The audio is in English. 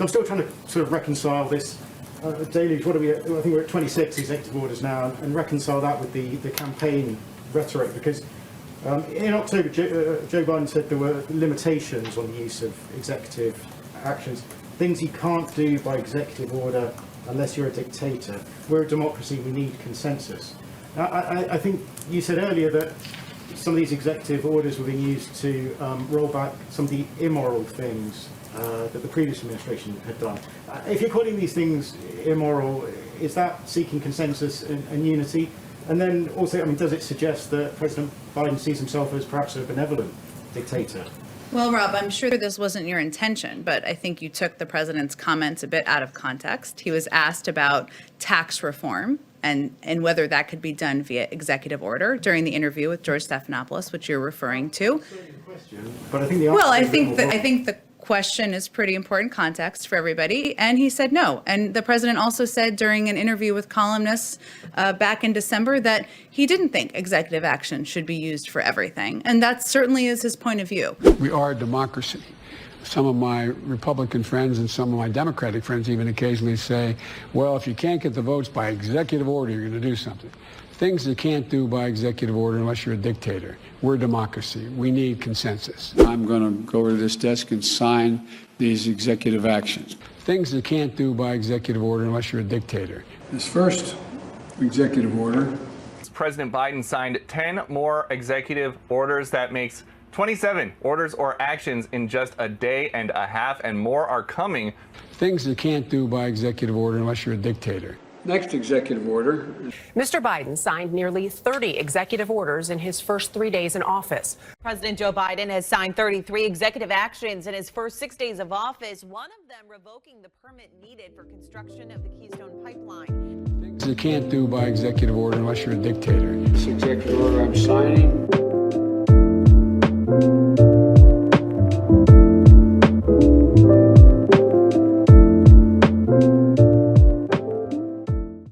So I'm still trying to sort of reconcile this deluge. What are we? I think we're at 26 executive orders now, and reconcile that with the campaign rhetoric. Because in October, Joe Biden said there were limitations on the use of executive actions, things you can't do by executive order unless you're a dictator. We're a democracy. We need consensus. Now, I think you said earlier that some of these executive orders were being used to roll back some of the immoral things that the previous administration had done. If you're calling these things immoral, is that seeking consensus and unity? And then also, I mean, does it suggest that President Biden sees himself as perhaps a benevolent dictator? Well, Rob, I'm sure this wasn't your intention, but I think you took the president's comments a bit out of context. He was asked about tax reform and whether that could be done via executive order during the interview with George Stephanopoulos, which you're referring to. But I think the Well, I think the question is pretty important context for everybody, and he said no. And the president also said during an interview with columnists back in December that he didn't think executive action should be used for everything, and that certainly is his point of view. We are a democracy. Some of my Republican friends and some of my Democratic friends even occasionally say, well, if you can't get the votes by executive order, you're going to do something. Things you can't do by executive order unless you're a dictator. We're a democracy. We need consensus. I'm going to go over to this desk and sign these executive actions. Things you can't do by executive order unless you're a dictator. This first executive order. President Biden signed 10 more executive orders. That makes 27 orders or actions in just a day and a half, and more are coming. Things you can't do by executive order unless you're a dictator. Next executive order. Mr. Biden signed nearly 30 executive orders in his first 3 days in office. President Joe Biden has signed 33 executive actions in his first 6 days of office, one of them revoking the permit needed for construction of the Keystone Pipeline. Things you can't do by executive order unless you're a dictator. This executive order I'm signing